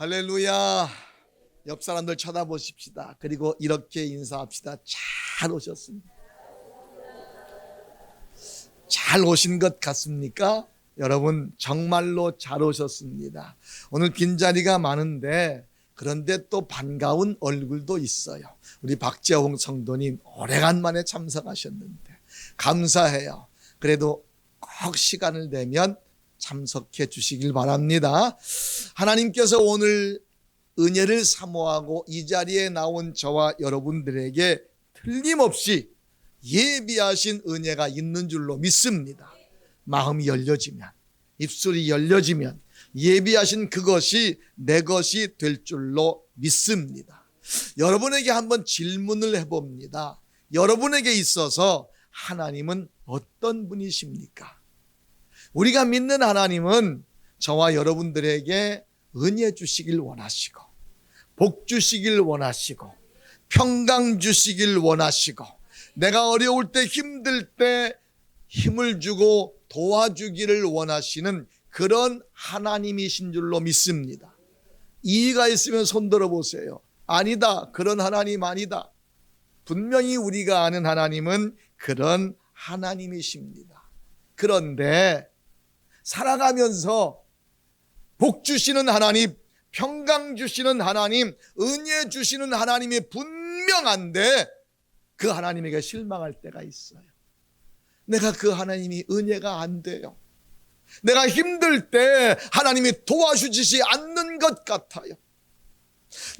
할렐루야. 옆 사람들 쳐다보십시다. 그리고 이렇게 인사합시다. 잘 오셨습니다. 잘 오신 것 같습니까? 여러분 정말로 잘 오셨습니다. 오늘 빈자리가 많은데 그런데 또 반가운 얼굴도 있어요. 우리 박재홍 성도님 오래간만에 참석하셨는데 감사해요. 그래도 꼭 시간을 내면 참석해 주시길 바랍니다. 하나님께서 오늘 은혜를 사모하고 이 자리에 나온 저와 여러분들에게 틀림없이 예비하신 은혜가 있는 줄로 믿습니다. 마음이 열려지면, 입술이 열려지면 예비하신 그것이 내 것이 될 줄로 믿습니다. 여러분에게 한번 질문을 해봅니다. 여러분에게 있어서 하나님은 어떤 분이십니까? 우리가 믿는 하나님은 저와 여러분들에게 은혜 주시길 원하시고, 복 주시길 원하시고, 평강 주시길 원하시고, 내가 어려울 때 힘들 때 힘을 주고 도와주기를 원하시는 그런 하나님이신 줄로 믿습니다. 이의가 있으면 손 들어보세요. 아니다, 그런 하나님 아니다. 분명히 우리가 아는 하나님은 그런 하나님이십니다. 그런데 살아가면서 복 주시는 하나님, 평강 주시는 하나님, 은혜 주시는 하나님이 분명한데 그 하나님에게 실망할 때가 있어요. 내가 그 하나님이 은혜가 안 돼요. 내가 힘들 때 하나님이 도와주시지 않는 것 같아요.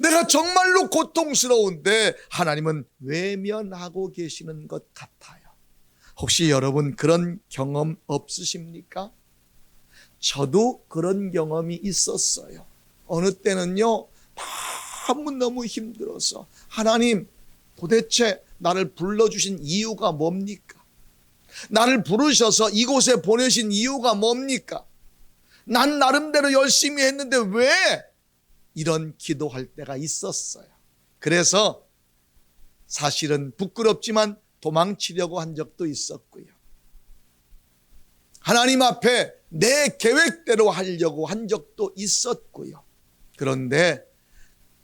내가 정말로 고통스러운데 하나님은 외면하고 계시는 것 같아요. 혹시 여러분 그런 경험 없으십니까? 저도 그런 경험이 있었어요. 어느 때는요, 너무너무 힘들어서 하나님 도대체 나를 불러주신 이유가 뭡니까? 나를 부르셔서 이곳에 보내신 이유가 뭡니까? 난 나름대로 열심히 했는데 왜? 이런 기도할 때가 있었어요. 그래서 사실은 부끄럽지만 도망치려고 한 적도 있었고요. 하나님 앞에 내 계획대로 하려고 한 적도 있었고요. 그런데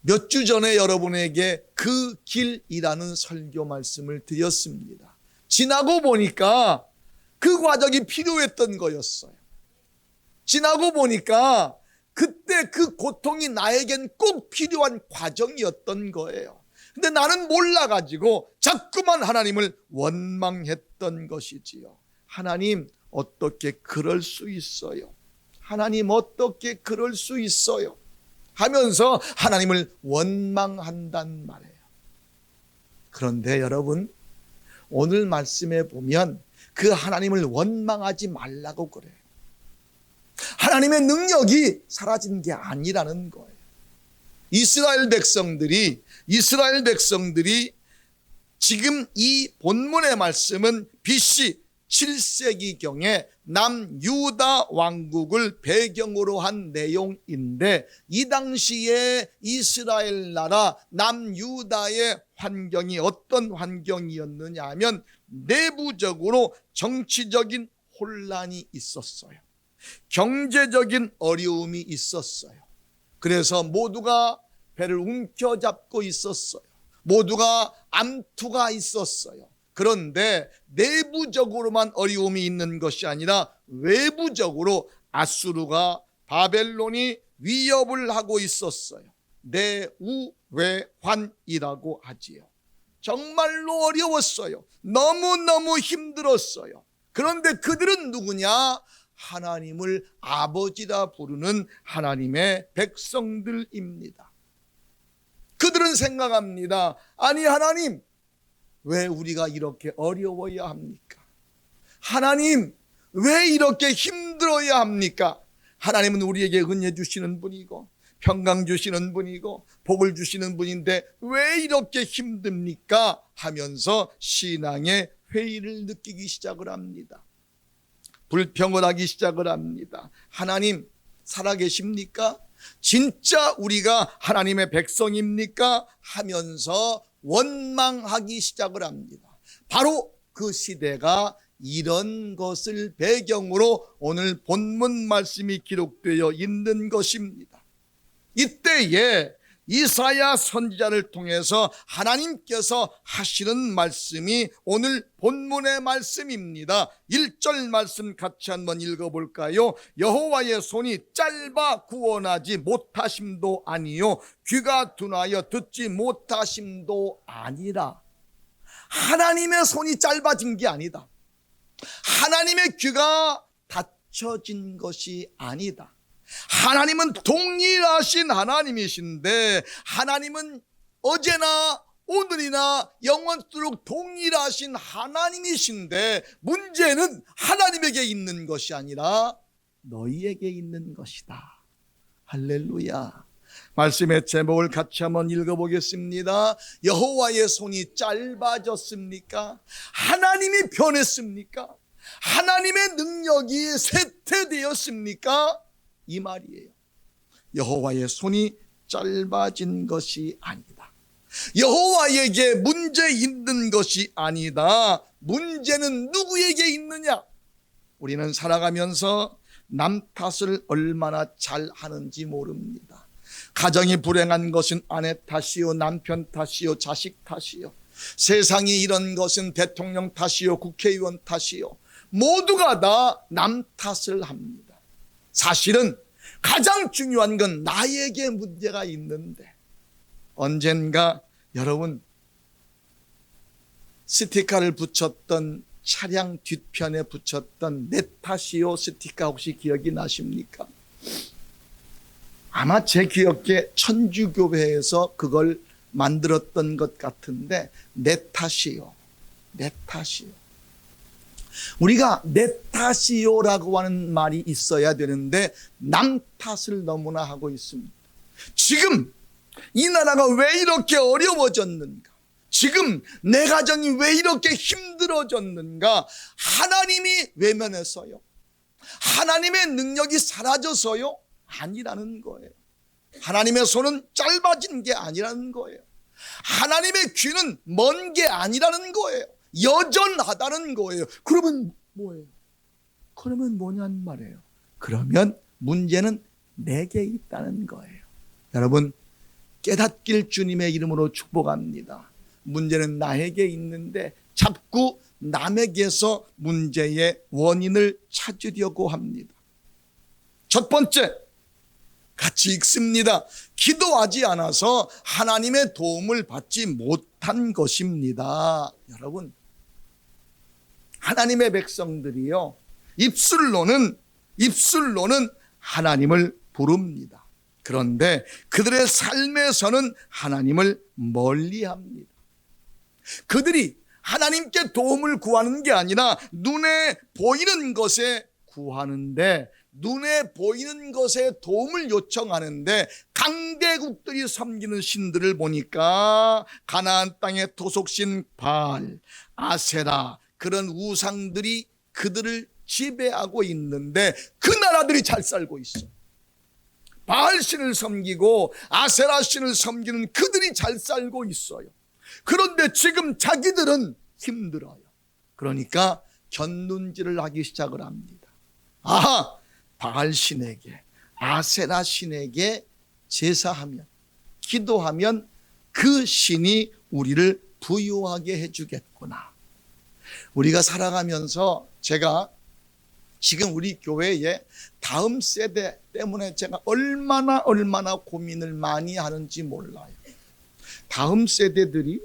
몇 주 전에 여러분에게 그 길이라는 설교 말씀을 드렸습니다. 지나고 보니까 그 과정이 필요했던 거였어요. 지나고 보니까 그때 그 고통이 나에겐 꼭 필요한 과정이었던 거예요. 근데 나는 몰라가지고 자꾸만 하나님을 원망했던 것이지요. 하나님 어떻게 그럴 수 있어요? 하나님 어떻게 그럴 수 있어요? 하면서 하나님을 원망한단 말이에요. 그런데 여러분 오늘 말씀에 보면 그 하나님을 원망하지 말라고 그래요. 하나님의 능력이 사라진 게 아니라는 거예요. 이스라엘 백성들이 지금 이 본문의 말씀은 BC 7세기경에 남유다 왕국을 배경으로 한 내용인데 이 당시에 이스라엘 나라 남유다의 환경이 어떤 환경이었느냐 하면 내부적으로 정치적인 혼란이 있었어요. 경제적인 어려움이 있었어요. 그래서 모두가 배를 움켜잡고 있었어요. 모두가 암투가 있었어요. 그런데 내부적으로만 어려움이 있는 것이 아니라 외부적으로 아수르가 바벨론이 위협을 하고 있었어요. 내우외환이라고 하지요. 정말로 어려웠어요. 너무너무 힘들었어요. 그런데 그들은 누구냐? 하나님을 아버지라 부르는 하나님의 백성들입니다. 그들은 생각합니다. 아니 하나님, 왜 우리가 이렇게 어려워야 합니까? 하나님, 왜 이렇게 힘들어야 합니까? 하나님은 우리에게 은혜 주시는 분이고 평강 주시는 분이고 복을 주시는 분인데 왜 이렇게 힘듭니까? 하면서 신앙의 회의를 느끼기 시작을 합니다. 불평을 하기 시작을 합니다. 하나님 살아계십니까? 진짜 우리가 하나님의 백성입니까? 하면서 원망하기 시작을 합니다. 바로 그 시대가 이런 것을 배경으로 오늘 본문 말씀이 기록되어 있는 것입니다. 이때에 이사야 선지자를 통해서 하나님께서 하시는 말씀이 오늘 본문의 말씀입니다. 1절 말씀 같이 한번 읽어볼까요? 여호와의 손이 짧아 구원하지 못하심도 아니요 귀가 둔하여 듣지 못하심도 아니라. 하나님의 손이 짧아진 게 아니다. 하나님의 귀가 닫혀진 것이 아니다. 하나님은 동일하신 하나님이신데, 하나님은 어제나 오늘이나 영원토록 동일하신 하나님이신데, 문제는 하나님에게 있는 것이 아니라 너희에게 있는 것이다. 할렐루야. 말씀의 제목을 같이 한번 읽어보겠습니다. 여호와의 손이 짧아졌습니까? 하나님이 변했습니까? 하나님의 능력이 쇠퇴되었습니까? 이 말이에요. 여호와의 손이 짧아진 것이 아니다. 여호와에게 문제 있는 것이 아니다. 문제는 누구에게 있느냐? 우리는 살아가면서 남 탓을 얼마나 잘 하는지 모릅니다. 가정이 불행한 것은 아내 탓이요, 남편 탓이요, 자식 탓이요, 세상이 이런 것은 대통령 탓이요, 국회의원 탓이요, 모두가 다 남 탓을 합니다. 사실은 가장 중요한 건 나에게 문제가 있는데, 언젠가 여러분 스티커를 붙였던 차량 뒤편에 붙였던 내 탓이요 스티커 혹시 기억이 나십니까? 아마 제 기억에 천주교회에서 그걸 만들었던 것 같은데, 내 탓이요, 내 탓이요. 우리가 내 탓이요라고 하는 말이 있어야 되는데 남 탓을 너무나 하고 있습니다. 지금 이 나라가 왜 이렇게 어려워졌는가? 지금 내 가정이 왜 이렇게 힘들어졌는가? 하나님이 외면해서요? 하나님의 능력이 사라져서요? 아니라는 거예요. 하나님의 손은 짧아진 게 아니라는 거예요. 하나님의 귀는 먼 게 아니라는 거예요. 여전하다는 거예요. 그러면 뭐예요? 그러면 뭐냐는 말이에요. 그러면 문제는 내게 있다는 거예요. 여러분, 깨닫길 주님의 이름으로 축복합니다. 문제는 나에게 있는데 자꾸 남에게서 문제의 원인을 찾으려고 합니다. 첫 번째, 같이 읽습니다. 기도하지 않아서 하나님의 도움을 받지 못한 것입니다. 여러분, 하나님의 백성들이요, 입술로는 하나님을 부릅니다. 그런데 그들의 삶에서는 하나님을 멀리합니다. 그들이 하나님께 도움을 구하는 게 아니라 눈에 보이는 것에 구하는데, 눈에 보이는 것에 도움을 요청하는데, 강대국들이 섬기는 신들을 보니까 가나안 땅의 토속신 바알, 아세라, 그런 우상들이 그들을 지배하고 있는데 그 나라들이 잘 살고 있어. 바알 신을 섬기고 아세라 신을 섬기는 그들이 잘 살고 있어요. 그런데 지금 자기들은 힘들어요. 그러니까 견눈질을 하기 시작을 합니다. 아하, 바알 신에게, 아세라 신에게 제사하면, 기도하면 그 신이 우리를 부유하게 해주겠구나. 우리가 살아가면서 제가 지금 우리 교회에 다음 세대 때문에 제가 얼마나 고민을 많이 하는지 몰라요. 다음 세대들이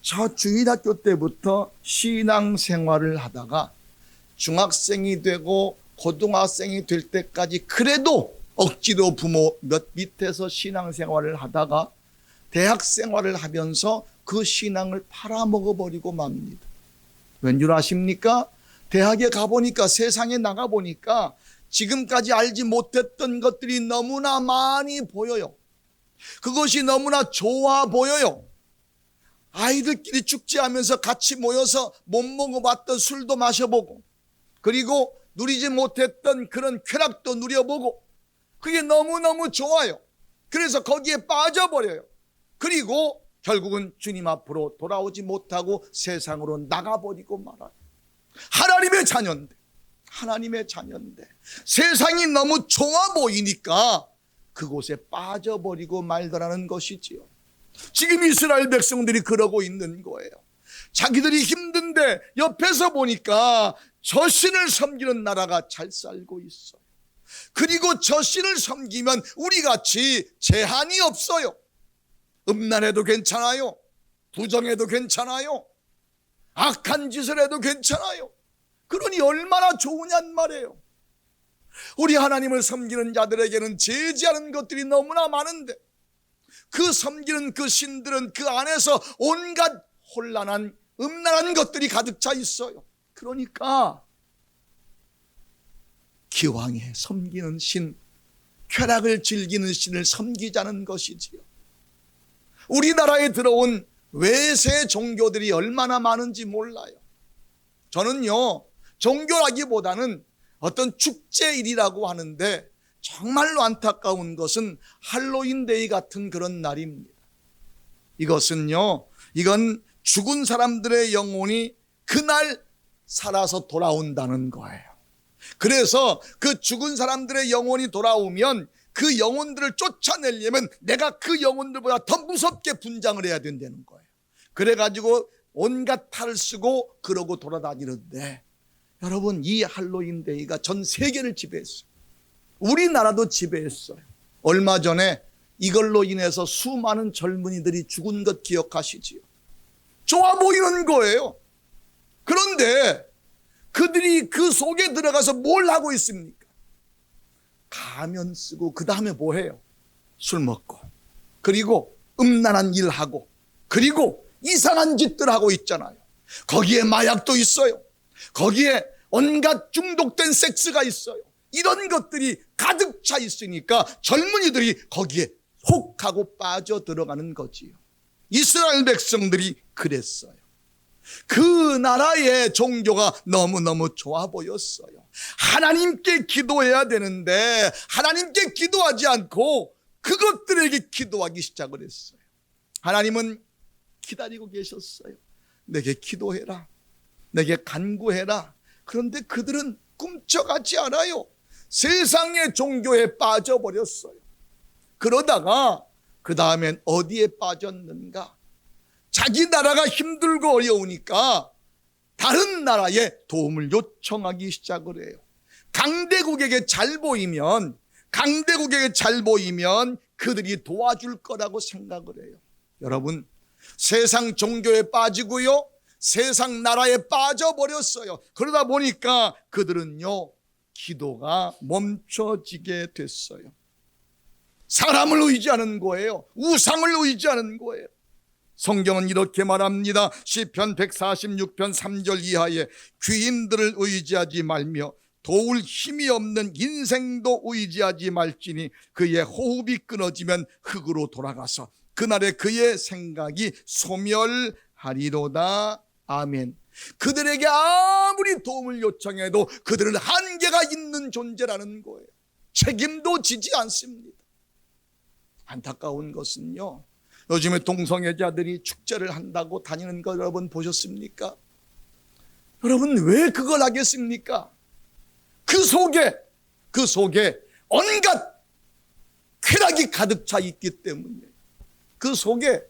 저 주일학교 때부터 신앙생활을 하다가 중학생이 되고 고등학생이 될 때까지 그래도 억지로 부모 몇 밑에서 신앙생활을 하다가 대학생활을 하면서 그 신앙을 팔아먹어버리고 맙니다. 왠줄 아십니까? 대학에 가보니까, 세상에 나가보니까 지금까지 알지 못했던 것들이 너무나 많이 보여요. 그것이 너무나 좋아 보여요. 아이들끼리 축제하면서 같이 모여서 못 먹어봤던 술도 마셔보고, 그리고 누리지 못했던 그런 쾌락도 누려보고, 그게 너무너무 좋아요. 그래서 거기에 빠져버려요. 그리고 결국은 주님 앞으로 돌아오지 못하고 세상으로 나가버리고 말아요. 하나님의 자녀인데 세상이 너무 좋아 보이니까 그곳에 빠져버리고 말더라는 것이지요. 지금 이스라엘 백성들이 그러고 있는 거예요. 자기들이 힘든데 옆에서 보니까 저 신을 섬기는 나라가 잘 살고 있어. 그리고 저 신을 섬기면 우리같이 제한이 없어요. 음란해도 괜찮아요. 부정해도 괜찮아요. 악한 짓을 해도 괜찮아요. 그러니 얼마나 좋으냔 말이에요. 우리 하나님을 섬기는 자들에게는 제지하는 것들이 너무나 많은데 그 섬기는 그 신들은 그 안에서 온갖 혼란한 음란한 것들이 가득 차 있어요. 그러니까 기왕에 섬기는 신, 쾌락을 즐기는 신을 섬기자는 것이지요. 우리나라에 들어온 외세 종교들이 얼마나 많은지 몰라요. 저는요, 종교라기보다는 어떤 축제일이라고 하는데 정말로 안타까운 것은 할로윈데이 같은 그런 날입니다. 이건 죽은 사람들의 영혼이 그날 살아서 돌아온다는 거예요. 그래서 그 죽은 사람들의 영혼이 돌아오면 그 영혼들을 쫓아내려면 내가 그 영혼들보다 더 무섭게 분장을 해야 된다는 거예요. 그래가지고 온갖 탈을 쓰고 그러고 돌아다니는데, 여러분, 이 할로윈데이가 전 세계를 지배했어요. 우리나라도 지배했어요. 얼마 전에 이걸로 인해서 수많은 젊은이들이 죽은 것 기억하시지요? 좋아 보이는 거예요. 그런데 그들이 그 속에 들어가서 뭘 하고 있습니까? 가면 쓰고 그 다음에 뭐 해요? 술 먹고, 그리고 음란한 일 하고, 그리고 이상한 짓들 하고 있잖아요. 거기에 마약도 있어요. 거기에 온갖 중독된 섹스가 있어요. 이런 것들이 가득 차 있으니까 젊은이들이 거기에 혹하고 빠져 들어가는 거지요. 이스라엘 백성들이 그랬어요. 그 나라의 종교가 너무너무 좋아 보였어요. 하나님께 기도해야 되는데 하나님께 기도하지 않고 그것들에게 기도하기 시작을 했어요. 하나님은 기다리고 계셨어요. 내게 기도해라, 내게 간구해라. 그런데 그들은 꿈쩍하지 않아요. 세상의 종교에 빠져버렸어요. 그러다가 그 다음엔 어디에 빠졌는가? 자기 나라가 힘들고 어려우니까 다른 나라에 도움을 요청하기 시작을 해요. 강대국에게 잘 보이면 그들이 도와줄 거라고 생각을 해요. 여러분, 세상 종교에 빠지고요, 세상 나라에 빠져버렸어요. 그러다 보니까 그들은요, 기도가 멈춰지게 됐어요. 사람을 의지하는 거예요. 우상을 의지하는 거예요. 성경은 이렇게 말합니다. 시편 146편 3절 이하에 귀인들을 의지하지 말며 도울 힘이 없는 인생도 의지하지 말지니 그의 호흡이 끊어지면 흙으로 돌아가서 그날에 그의 생각이 소멸하리로다. 아멘. 그들에게 아무리 도움을 요청해도 그들은 한계가 있는 존재라는 거예요. 책임도 지지 않습니다. 안타까운 것은요, 요즘에 동성애자들이 축제를 한다고 다니는 거 여러분 보셨습니까? 여러분, 왜 그걸 하겠습니까? 그 속에 온갖 쾌락이 가득 차 있기 때문에, 그 속에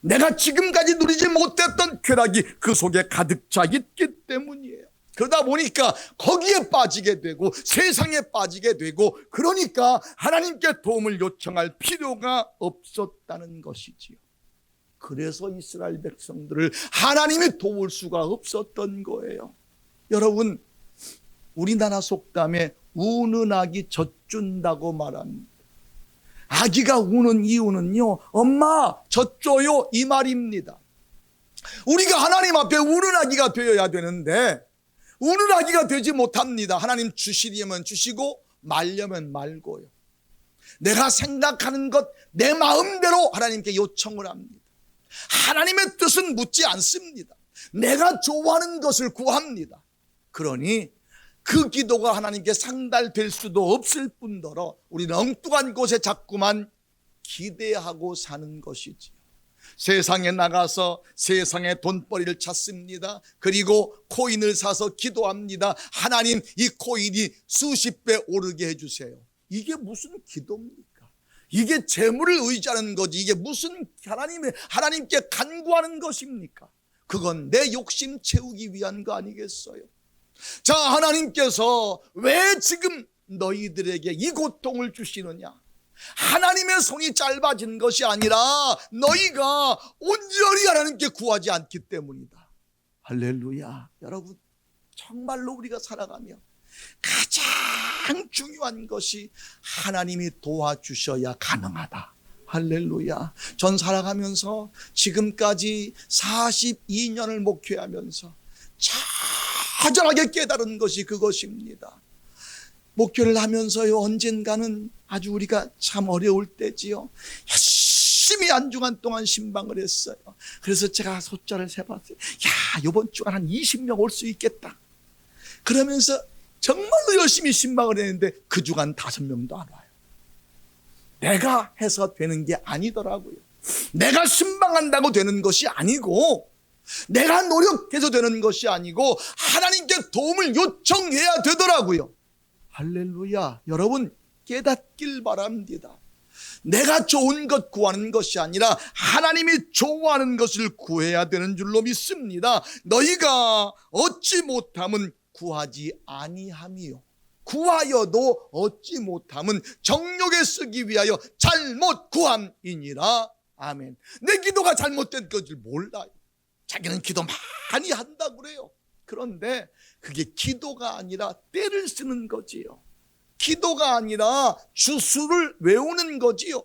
내가 지금까지 누리지 못했던 쾌락이 그 속에 가득 차 있기 때문이에요. 그러다 보니까 거기에 빠지게 되고 세상에 빠지게 되고, 그러니까 하나님께 도움을 요청할 필요가 없었다는 것이지요. 그래서 이스라엘 백성들을 하나님이 도울 수가 없었던 거예요. 여러분, 우리나라 속담에 우는 아기 젖준다고 말합니다. 아기가 우는 이유는요, 엄마 젖줘요, 이 말입니다. 우리가 하나님 앞에 우는 아기가 되어야 되는데 우는 아기가 되지 못합니다. 하나님 주시려면 주시고 말려면 말고요. 내가 생각하는 것 내 마음대로 하나님께 요청을 합니다. 하나님의 뜻은 묻지 않습니다. 내가 좋아하는 것을 구합니다. 그러니 그 기도가 하나님께 상달될 수도 없을 뿐더러 우리는 엉뚱한 곳에 자꾸만 기대하고 사는 것이지요. 세상에 나가서 세상의 돈벌이를 찾습니다. 그리고 코인을 사서 기도합니다. 하나님, 이 코인이 수십 배 오르게 해주세요. 이게 무슨 기도입니까? 이게 재물을 의지하는 거지 이게 무슨 하나님께 간구하는 것입니까? 그건 내 욕심 채우기 위한 거 아니겠어요? 자, 하나님께서 왜 지금 너희들에게 이 고통을 주시느냐? 하나님의 손이 짧아진 것이 아니라 너희가 온전히 하나님께 구하지 않기 때문이다. 할렐루야. 여러분, 정말로 우리가 살아가며 가장 중요한 것이 하나님이 도와주셔야 가능하다. 할렐루야. 전 살아가면서 지금까지 42년을 목회하면서 처절하게 깨달은 것이 그것입니다. 목회를 하면서요, 언젠가는 아주 우리가 참 어려울 때지요, 열심히 안중한 동안 신방을 했어요. 그래서 제가 숫자를 세봤어요. 야, 이번 주간 한 20명 올 수 있겠다. 그러면서 정말로 열심히 신방을 했는데 그 주간 5명도 안 와요. 내가 해서 되는 게 아니더라고요. 내가 신방한다고 되는 것이 아니고, 내가 노력해서 되는 것이 아니고 하나님께 도움을 요청해야 되더라고요. 할렐루야. 여러분, 깨닫길 바랍니다. 내가 좋은 것 구하는 것이 아니라 하나님이 좋아하는 것을 구해야 되는 줄로 믿습니다. 너희가 얻지 못함은 구하지 아니함이요, 구하여도 얻지 못함은 정욕에 쓰기 위하여 잘못 구함이니라. 아멘. 내 기도가 잘못된 것을 몰라요. 자기는 기도 많이 한다고 그래요. 그런데 그게 기도가 아니라 때를 쓰는 거지요. 기도가 아니라 주수를 외우는 거지요.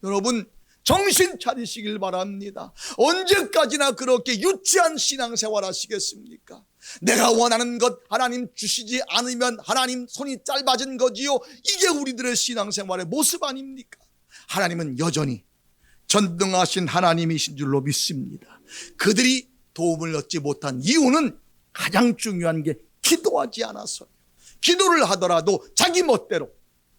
여러분, 정신 차리시길 바랍니다. 언제까지나 그렇게 유치한 신앙생활 하시겠습니까? 내가 원하는 것 하나님 주시지 않으면 하나님 손이 짧아진 거지요. 이게 우리들의 신앙생활의 모습 아닙니까? 하나님은 여전히 전능하신 하나님이신 줄로 믿습니다. 그들이 도움을 얻지 못한 이유는 가장 중요한 게 기도하지 않아서요. 기도를 하더라도 자기 멋대로,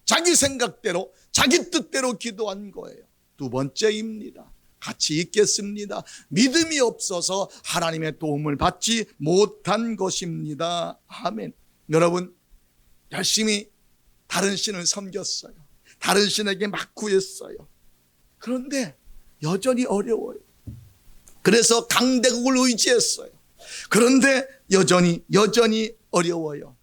자기 생각대로, 자기 뜻대로 기도한 거예요. 두 번째입니다. 같이 읽겠습니다. 믿음이 없어서 하나님의 도움을 받지 못한 것입니다. 아멘. 여러분, 열심히 다른 신을 섬겼어요. 다른 신에게 막 구했어요. 그런데 여전히 어려워요. 그래서 강대국을 의지했어요. 그런데 여전히 어려워요.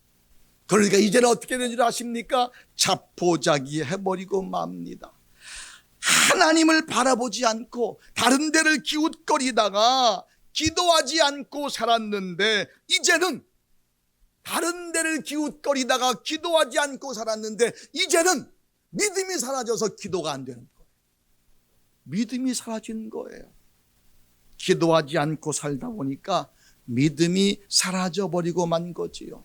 그러니까 이제는 어떻게 되는지 아십니까? 자포자기 해버리고 맙니다. 하나님을 바라보지 않고 다른 데를 기웃거리다가 기도하지 않고 살았는데, 이제는 다른 데를 기웃거리다가 기도하지 않고 살았는데 이제는 믿음이 사라져서 기도가 안 되는 거예요. 믿음이 사라진 거예요. 기도하지 않고 살다 보니까 믿음이 사라져버리고 만 거지요.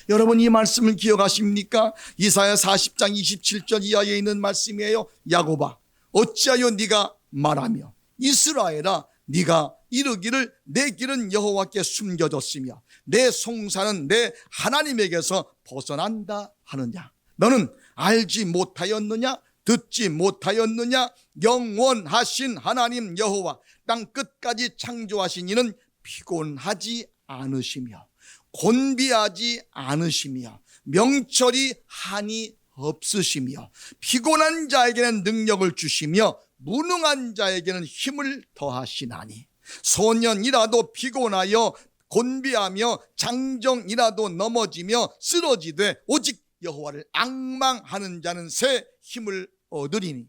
여러분, 이 말씀을 기억하십니까? 이사야 40장 27절 이하에 있는 말씀이에요. 야곱아, 어찌하여 네가 말하며 이스라엘아, 네가 이르기를 내 길은 여호와께 숨겨졌으며 내 송사는 내 하나님에게서 벗어난다 하느냐? 너는 알지 못하였느냐? 듣지 못하였느냐? 영원하신 하나님 여호와 땅 끝까지 창조하신 이는 피곤하지 않으시며 곤비하지 않으시며 명철이 한이 없으시며 피곤한 자에게는 능력을 주시며 무능한 자에게는 힘을 더하시나니 소년이라도 피곤하여 곤비하며 장정이라도 넘어지며 쓰러지되 오직 여호와를 앙망하는 자는 새 힘을 얻으리니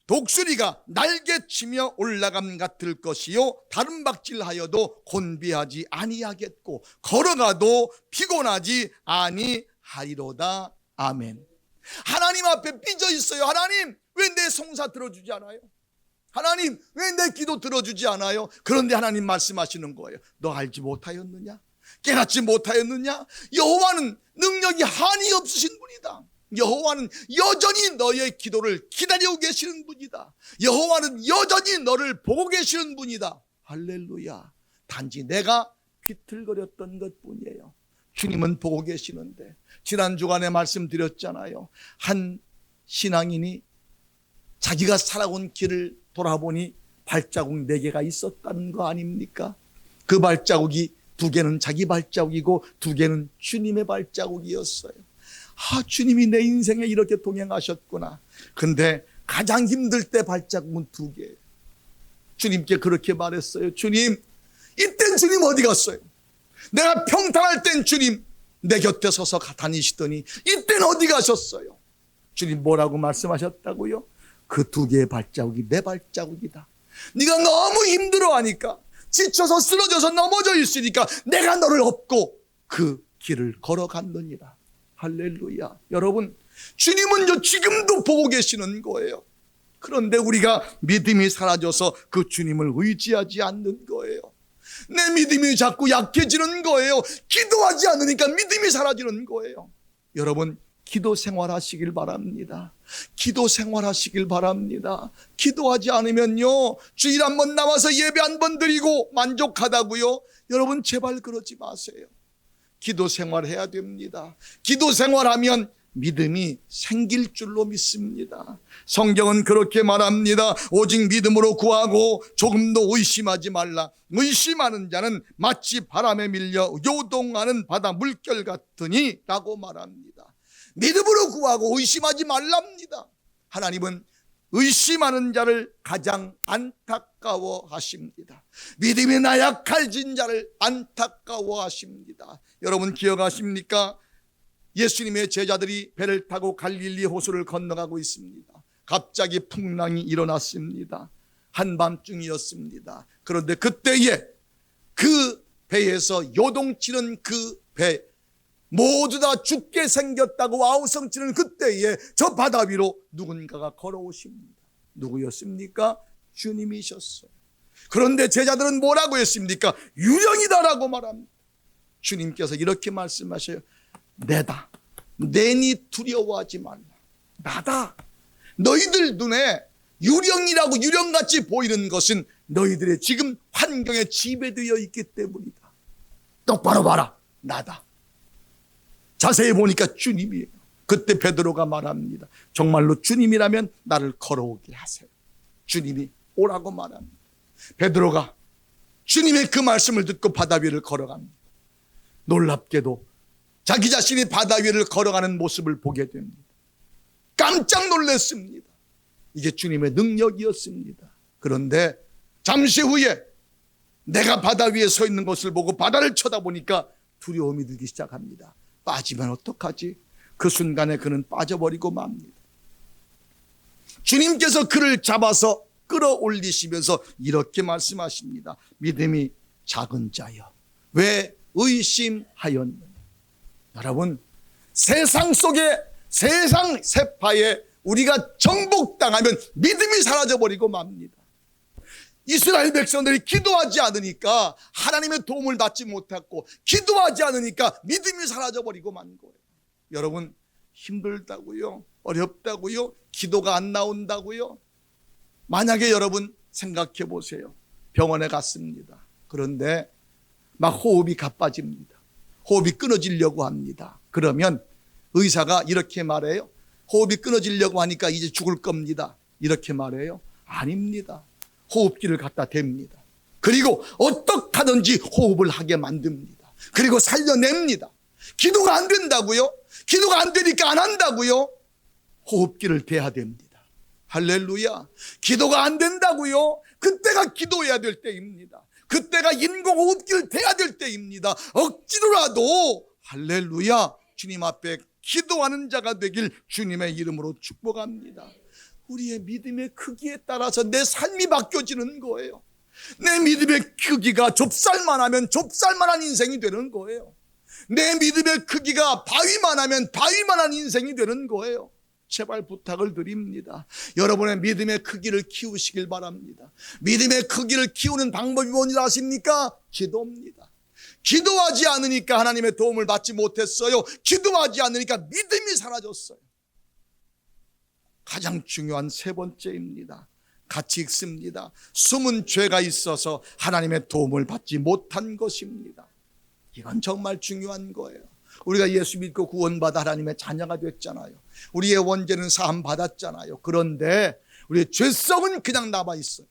독수리가 날개치며 올라감 같을 것이요 다른 박질하여도 곤비하지 아니하겠고 걸어가도 피곤하지 아니하리로다. 아멘. 하나님 앞에 삐져 있어요. 하나님, 왜 내 송사 들어주지 않아요? 하나님, 왜 내 기도 들어주지 않아요? 그런데 하나님 말씀하시는 거예요. 너 알지 못하였느냐? 깨닫지 못하였느냐? 여호와는 능력이 한이 없으신 분이다. 여호와는 여전히 너의 기도를 기다리고 계시는 분이다. 여호와는 여전히 너를 보고 계시는 분이다. 할렐루야. 단지 내가 비틀거렸던 것뿐이에요. 주님은 보고 계시는데, 지난 주간에 말씀드렸잖아요. 한 신앙인이 자기가 살아온 길을 돌아보니 발자국 4개가 있었다는 거 아닙니까? 그 발자국이 2개는 자기 발자국이고 2개는 주님의 발자국이었어요. 아, 주님이 내 인생에 이렇게 동행하셨구나. 근데 가장 힘들 때 발자국은 2개. 주님께 그렇게 말했어요. 주님, 이땐 주님 어디 갔어요? 내가 평탄할 땐 주님 내 곁에 서서 다니시더니 이땐 어디 가셨어요? 주님 뭐라고 말씀하셨다고요? 그 2개의 발자국이 내 발자국이다. 네가 너무 힘들어하니까, 지쳐서 쓰러져서 넘어져 있으니까 내가 너를 업고 그 길을 걸어갔느니라. 할렐루야. 여러분, 주님은 지금도 보고 계시는 거예요. 그런데 우리가 믿음이 사라져서 그 주님을 의지하지 않는 거예요. 내 믿음이 자꾸 약해지는 거예요. 기도하지 않으니까 믿음이 사라지는 거예요. 여러분, 기도 생활하시길 바랍니다. 기도 생활하시길 바랍니다. 기도하지 않으면요, 주일 한번 나와서 예배 한번 드리고 만족하다고요? 여러분, 제발 그러지 마세요. 기도 생활해야 됩니다. 기도 생활하면 믿음이 생길 줄로 믿습니다. 성경은 그렇게 말합니다. 오직 믿음으로 구하고 조금도 의심하지 말라. 의심하는 자는 마치 바람에 밀려 요동하는 바다 물결 같으니 라고 말합니다. 믿음으로 구하고 의심하지 말랍니다. 하나님은 의심하는 자를 가장 안타까워 하십니다. 믿음이 나약해진 자를 안타까워 하십니다. 여러분 기억하십니까? 예수님의 제자들이 배를 타고 갈릴리 호수를 건너가고 있습니다. 갑자기 풍랑이 일어났습니다. 한밤중이었습니다. 그런데 그때에 그 배에서 요동치는 그 배, 모두 다 죽게 생겼다고 아우성치는 그때에 저 바다 위로 누군가가 걸어오십니다. 누구였습니까? 주님이셨어요. 그런데 제자들은 뭐라고 했습니까? 유령이다라고 말합니다. 주님께서 이렇게 말씀하셔요. 내다. 내니 두려워하지 말라. 나다. 너희들 눈에 유령이라고 유령같이 보이는 것은 너희들의 지금 환경에 지배되어 있기 때문이다. 똑바로 봐라. 나다. 자세히 보니까 주님이에요. 그때 베드로가 말합니다. 정말로 주님이라면 나를 걸어오게 하세요. 주님이 오라고 말합니다. 베드로가 주님의 그 말씀을 듣고 바다 위를 걸어갑니다. 놀랍게도 자기 자신이 바다 위를 걸어가는 모습을 보게 됩니다. 깜짝 놀랐습니다. 이게 주님의 능력이었습니다. 그런데 잠시 후에 내가 바다 위에 서 있는 것을 보고 바다를 쳐다보니까 두려움이 들기 시작합니다. 빠지면 어떡하지? 그 순간에 그는 빠져버리고 맙니다. 주님께서 그를 잡아서 끌어올리시면서 이렇게 말씀하십니다. 믿음이 작은 자여, 왜 의심하였느냐? 여러분, 세상 속에, 세상 세파에 우리가 정복당하면 믿음이 사라져버리고 맙니다. 이스라엘 백성들이 기도하지 않으니까 하나님의 도움을 받지 못했고, 기도하지 않으니까 믿음이 사라져버리고 만 거예요. 여러분, 힘들다고요? 어렵다고요? 기도가 안 나온다고요? 만약에 여러분 생각해 보세요. 병원에 갔습니다. 그런데 막 호흡이 가빠집니다. 호흡이 끊어지려고 합니다. 그러면 의사가 이렇게 말해요. 호흡이 끊어지려고 하니까 이제 죽을 겁니다. 이렇게 말해요. 아닙니다. 호흡기를 갖다 댑니다. 그리고 어떻게 하든지 호흡을 하게 만듭니다. 그리고 살려냅니다. 기도가 안 된다고요? 기도가 안 되니까 안 한다고요? 호흡기를 대야 됩니다. 할렐루야. 기도가 안 된다고요? 그때가 기도해야 될 때입니다. 그때가 인공호흡기를 대야 될 때입니다. 억지로라도 할렐루야, 주님 앞에 기도하는 자가 되길 주님의 이름으로 축복합니다. 우리의 믿음의 크기에 따라서 내 삶이 바뀌어지는 거예요. 내 믿음의 크기가 좁쌀만하면 좁쌀만한 인생이 되는 거예요. 내 믿음의 크기가 바위만하면 바위만한 인생이 되는 거예요. 제발 부탁을 드립니다. 여러분의 믿음의 크기를 키우시길 바랍니다. 믿음의 크기를 키우는 방법이 뭔지 아십니까? 기도입니다. 기도하지 않으니까 하나님의 도움을 받지 못했어요. 기도하지 않으니까 믿음이 사라졌어요. 가장 중요한 3번째입니다. 같이 읽습니다. 숨은 죄가 있어서 하나님의 도움을 받지 못한 것입니다. 이건 정말 중요한 거예요. 우리가 예수 믿고 구원받아 하나님의 자녀가 됐잖아요. 우리의 원죄는 사함 받았잖아요. 그런데 우리의 죄성은 그냥 남아 있어요.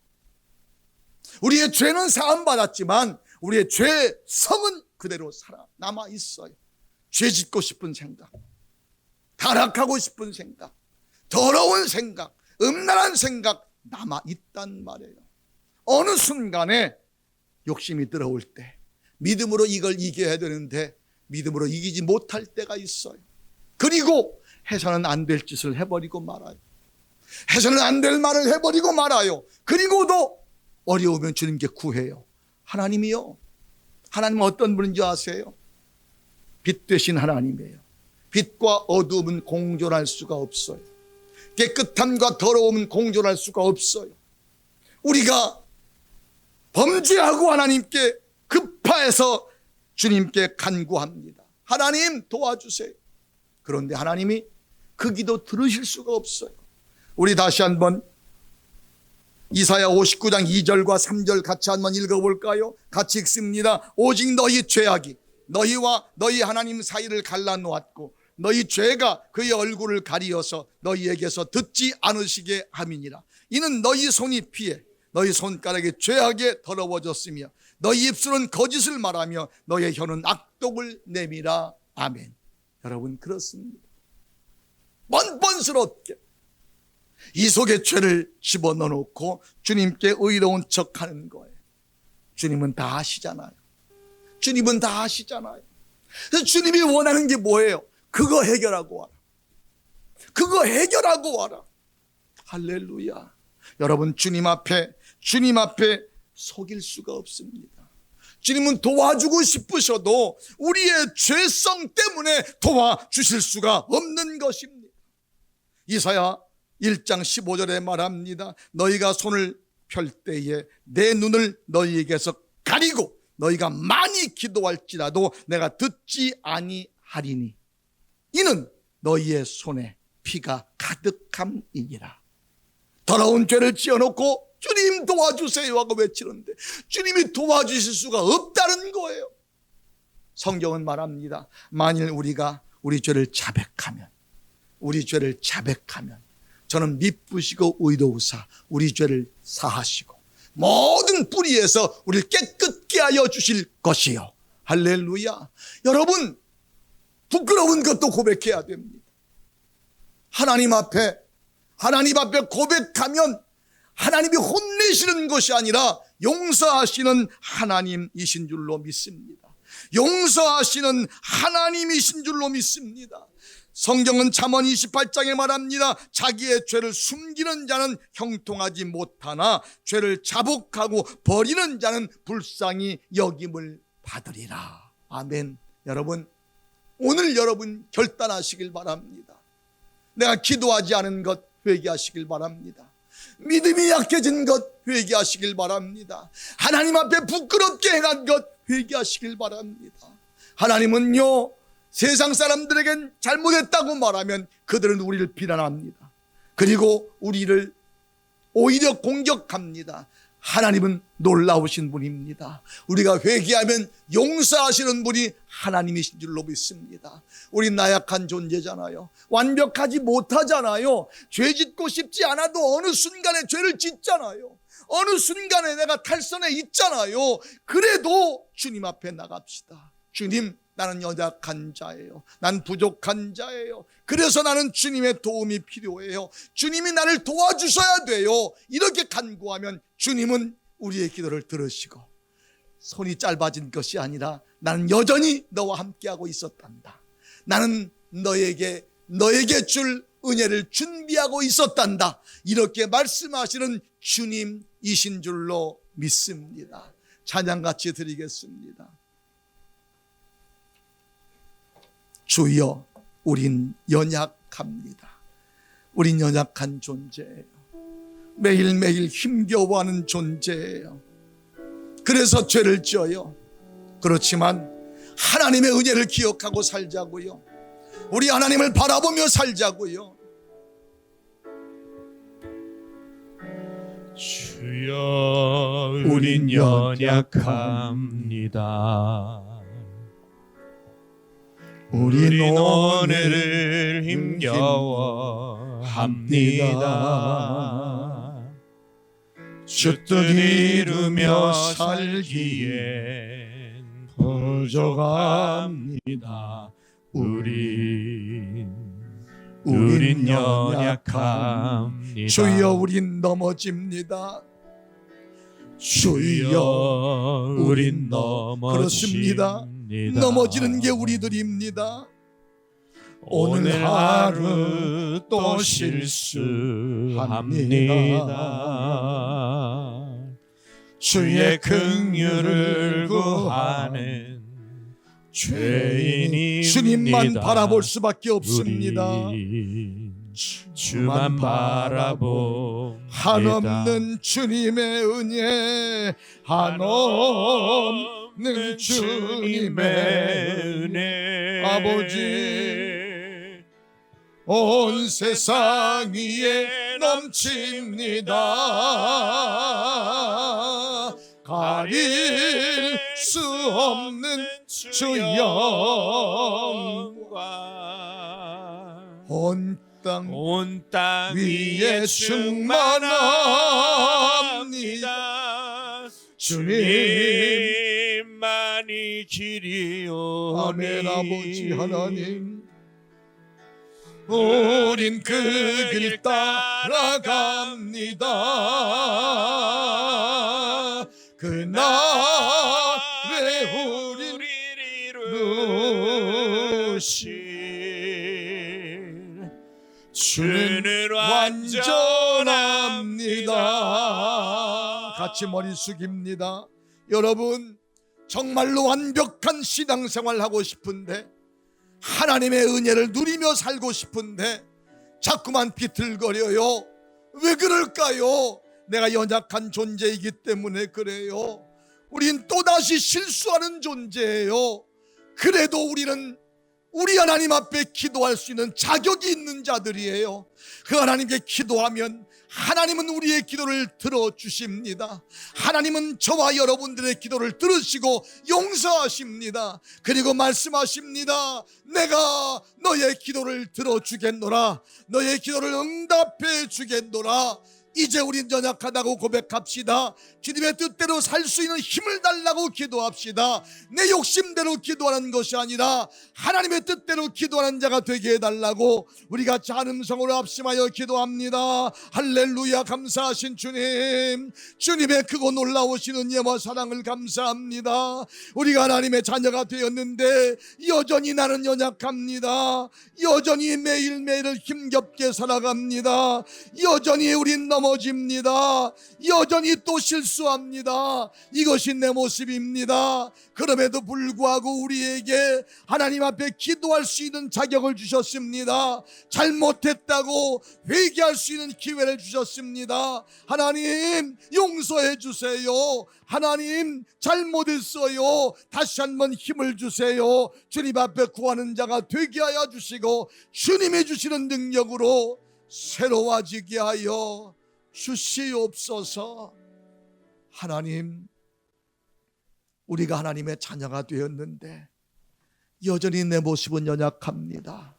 우리의 죄는 사함 받았지만 우리의 죄성은 그대로 남아 있어요. 죄 짓고 싶은 생각, 타락하고 싶은 생각, 더러운 생각, 음란한 생각 남아있단 말이에요. 어느 순간에 욕심이 들어올 때 믿음으로 이걸 이겨야 되는데 믿음으로 이기지 못할 때가 있어요. 그리고 해서는 안 될 짓을 해버리고 말아요. 해서는 안 될 말을 해버리고 말아요. 그리고도 어려우면 주님께 구해요. 하나님이요, 하나님은 어떤 분인지 아세요? 빛 되신 하나님이에요. 빛과 어두움은 공존할 수가 없어요. 깨끗함과 더러움은 공존할 수가 없어요. 우리가 범죄하고 하나님께 급파해서 주님께 간구합니다. 하나님 도와주세요. 그런데 하나님이 그 기도 들으실 수가 없어요. 우리 다시 한번 이사야 59장 2절과 3절 같이 한번 읽어볼까요? 같이 읽습니다. 오직 너희 죄악이 너희와 너희 하나님 사이를 갈라놓았고 너희 죄가 그의 얼굴을 가리어서 너희에게서 듣지 않으시게 함이니라. 이는 너희 손이 피해 너희 손가락이 죄악에 더러워졌으며 너희 입술은 거짓을 말하며 너희 혀는 악독을 내밀어. 아멘. 여러분, 그렇습니다. 뻔뻔스럽게 이 속에 죄를 집어넣어 놓고 주님께 의로운 척하는 거예요. 주님은 다 아시잖아요. 주님은 다 아시잖아요. 그래서 주님이 원하는 게 뭐예요? 그거 해결하고 와라. 그거 해결하고 와라. 할렐루야. 여러분, 주님 앞에 속일 수가 없습니다. 주님은 도와주고 싶으셔도 우리의 죄성 때문에 도와주실 수가 없는 것입니다. 이사야 1장 15절에 말합니다. 너희가 손을 펼 때에 내 눈을 너희에게서 가리고 너희가 많이 기도할지라도 내가 듣지 아니하리니 이는 너희의 손에 피가 가득함이니라. 더러운 죄를 지어놓고 주님 도와주세요 하고 외치는데 주님이 도와주실 수가 없다는 거예요. 성경은 말합니다. 만일 우리가 우리 죄를 자백하면 저는 미쁘시고 의로우사 우리 죄를 사하시고 모든 뿌리에서 우리를 깨끗게 하여 주실 것이요. 할렐루야. 여러분, 부끄러운 것도 고백해야 됩니다. 하나님 앞에 고백하면 하나님이 혼내시는 것이 아니라 용서하시는 하나님이신 줄로 믿습니다. 용서하시는 하나님이신 줄로 믿습니다. 성경은 잠언 28장에 말합니다. 자기의 죄를 숨기는 자는 형통하지 못하나 죄를 자복하고 버리는 자는 불쌍히 여김을 받으리라. 아멘. 여러분, 오늘 여러분 결단하시길 바랍니다. 내가 기도하지 않은 것 회개하시길 바랍니다. 믿음이 약해진 것 회개하시길 바랍니다. 하나님 앞에 부끄럽게 행한 것 회개하시길 바랍니다. 하나님은요, 세상 사람들에겐 잘못했다고 말하면 그들은 우리를 비난합니다. 그리고 우리를 오히려 공격합니다. 하나님은 놀라우신 분입니다. 우리가 회개하면 용서하시는 분이 하나님이신 줄로 믿습니다. 우리 나약한 존재잖아요. 완벽하지 못하잖아요. 죄 짓고 싶지 않아도 어느 순간에 죄를 짓잖아요. 어느 순간에 내가 탈선해 있잖아요. 그래도 주님 앞에 나갑시다. 주님, 나는 연약한 자예요. 난 부족한 자예요. 그래서 나는 주님의 도움이 필요해요. 주님이 나를 도와주셔야 돼요. 이렇게 간구하면 주님은 우리의 기도를 들으시고 손이 짧아진 것이 아니라 나는 여전히 너와 함께하고 있었단다. 나는 너에게 줄 은혜를 준비하고 있었단다. 이렇게 말씀하시는 주님이신 줄로 믿습니다. 찬양같이 드리겠습니다. 주여, 우린 연약합니다. 우린 연약한 존재예요. 매일매일 힘겨워하는 존재예요. 그래서 죄를 지어요. 그렇지만 하나님의 은혜를 기억하고 살자고요. 우리 하나님을 바라보며 살자고요. 주여, 우린 연약합니다. 우린 오늘을 힘겨워합니다. 주 뜻 이루며 살기엔 부족합니다. 우린 우린 연약합니다. 주여 우린 넘어집니다. 주여 우린 그렇습니다. 넘어집니다. 넘어지는 게 우리들입니다. 오늘 하루 또 실수합니다. 주의 긍휼을 구하는 죄인입니다. 주님만 바라볼 수밖에 없습니다. 우리 주만 바라봅니다. 한없는 주님의 은혜, 한없는 주님의 은혜, 아버지 온 세상 위에 넘칩니다. 가릴 수 없는 주 영광 온 땅 위에 충만합니다. 주님만이 길이오니. 아멘. 아버지 하나님, 우린 그 길 따라갑니다. 그날에 우린 이루실 주는 완전합니다. 같이 머리 숙입니다. 여러분, 정말로 완벽한 신앙생활 하고 싶은데, 하나님의 은혜를 누리며 살고 싶은데 자꾸만 비틀거려요. 왜 그럴까요? 내가 연약한 존재이기 때문에 그래요. 우린 또다시 실수하는 존재예요. 그래도 우리는 우리 하나님 앞에 기도할 수 있는 자격이 있는 자들이에요. 그 하나님께 기도하면 하나님은 우리의 기도를 들어주십니다. 하나님은 저와 여러분들의 기도를 들으시고 용서하십니다. 그리고 말씀하십니다. 내가 너의 기도를 들어주겠노라. 너의 기도를 응답해 주겠노라. 이제 우린 연약하다고 고백합시다. 주님의 뜻대로 살 수 있는 힘을 달라고 기도합시다. 내 욕심대로 기도하는 것이 아니라 하나님의 뜻대로 기도하는 자가 되게 해달라고 우리 같이 한 음성으로 합심하여 기도합니다. 할렐루야. 감사하신 주님, 주님의 크고 놀라우신 은혜와 사랑을 감사합니다. 우리가 하나님의 자녀가 되었는데 여전히 나는 연약합니다. 여전히 매일매일을 힘겹게 살아갑니다. 여전히 우린 넘어집니다. 여전히 또 실수합니다. 이것이 내 모습입니다. 그럼에도 불구하고 우리에게 하나님 앞에 기도할 수 있는 자격을 주셨습니다. 잘못했다고 회개할 수 있는 기회를 주셨습니다. 하나님 용서해 주세요. 하나님 잘못했어요. 다시 한번 힘을 주세요. 주님 앞에 구하는 자가 되게 하여 주시고 주님이 주시는 능력으로 새로워지게 하여 주시옵소서. 하나님, 우리가 하나님의 자녀가 되었는데 여전히 내 모습은 연약합니다.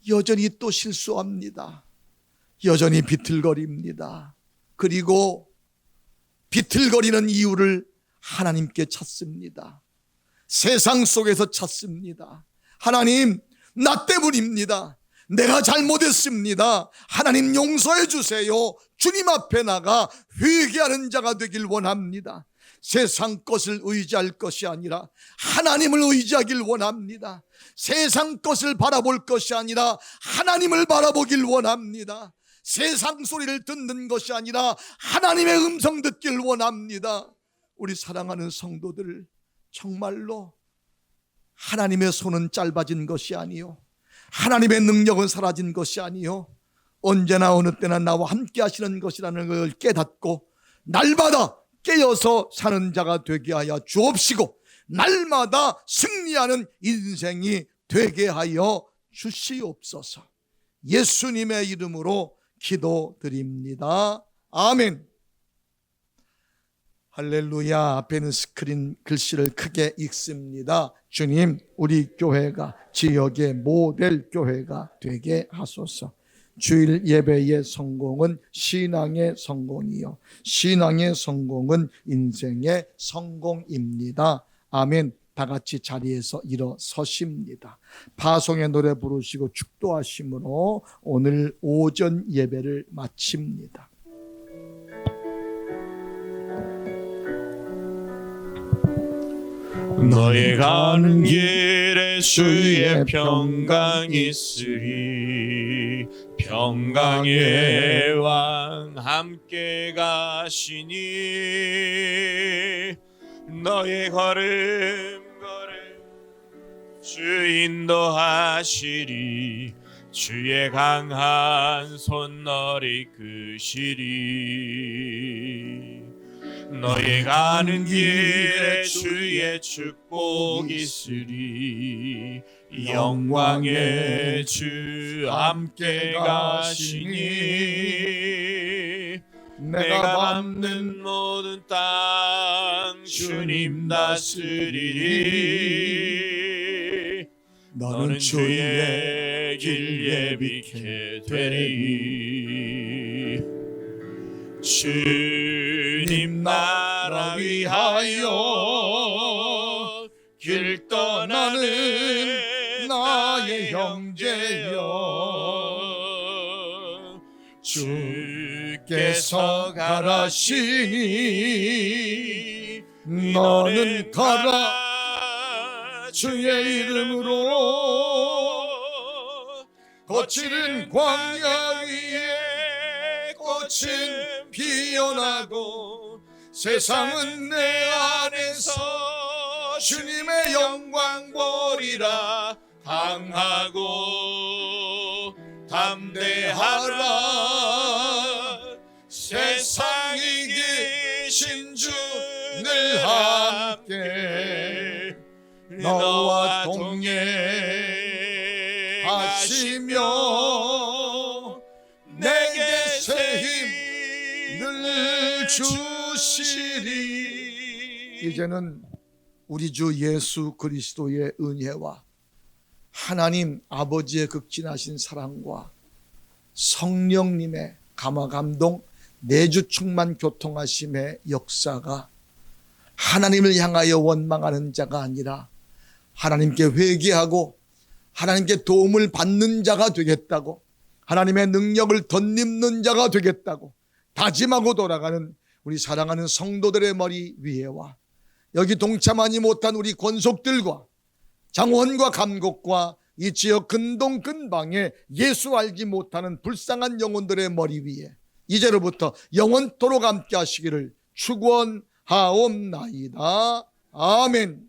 여전히 또 실수합니다. 여전히 비틀거립니다. 그리고 비틀거리는 이유를 하나님께 찾습니다. 세상 속에서 찾습니다. 하나님, 나 때문입니다. 내가 잘못했습니다. 하나님 용서해 주세요. 주님 앞에 나가 회개하는 자가 되길 원합니다. 세상 것을 의지할 것이 아니라 하나님을 의지하길 원합니다. 세상 것을 바라볼 것이 아니라 하나님을 바라보길 원합니다. 세상 소리를 듣는 것이 아니라 하나님의 음성 듣길 원합니다. 우리 사랑하는 성도들, 정말로 하나님의 손은 짧아진 것이 아니요, 하나님의 능력은 사라진 것이 아니요, 언제나 어느 때나 나와 함께 하시는 것이라는 걸 깨닫고 날마다 깨어서 사는 자가 되게 하여 주옵시고 날마다 승리하는 인생이 되게 하여 주시옵소서. 예수님의 이름으로 기도드립니다. 아멘. 할렐루야. 앞에는 스크린 글씨를 크게 읽습니다. 주님, 우리 교회가 지역의 모델 교회가 되게 하소서. 주일 예배의 성공은 신앙의 성공이요, 신앙의 성공은 인생의 성공입니다. 아멘. 다 같이 자리에서 일어서십니다. 파송의 노래 부르시고 축도하심으로 오늘 오전 예배를 마칩니다. 너의 가는 길에 주의 평강 있으리. 평강의 왕 함께 가시니 너의 걸음 주 인도하시리. 주의 강한 손 너를 이끄시리. 너의 가는 길에 주의 축복 있으리. 영광의 주 함께 가시니 내가 밟는 모든 땅 주님 다스리리. 너는 주의 길 예비케 되리. 주님 나라 위하여 길 떠나는 나의 형제여, 주께서 가라시니 너는 가라. 주의 이름으로 거칠은 광야 위에 꽃은 피어나고 세상은 내 안에서 주님의 영광 보리라. 강하고 담대하라. 세상에 계신 주 늘 함께 너와 동행하시며 내게 새 힘 늘 주시리. 이제는 우리 주 예수 그리스도의 은혜와 하나님 아버지의 극진하신 사랑과 성령님의 감화감동 내주 충만 교통하심의 역사가 하나님을 향하여 원망하는 자가 아니라 하나님께 회개하고 하나님께 도움을 받는 자가 되겠다고, 하나님의 능력을 덧입는 자가 되겠다고 다짐하고 돌아가는 우리 사랑하는 성도들의 머리 위에와 여기 동참하지 못한 우리 권속들과 장원과 감곡과 이 지역 근동 근방에 예수 알지 못하는 불쌍한 영혼들의 머리 위에 이제로부터 영원토록 함께 하시기를 축원하옵나이다. 아멘.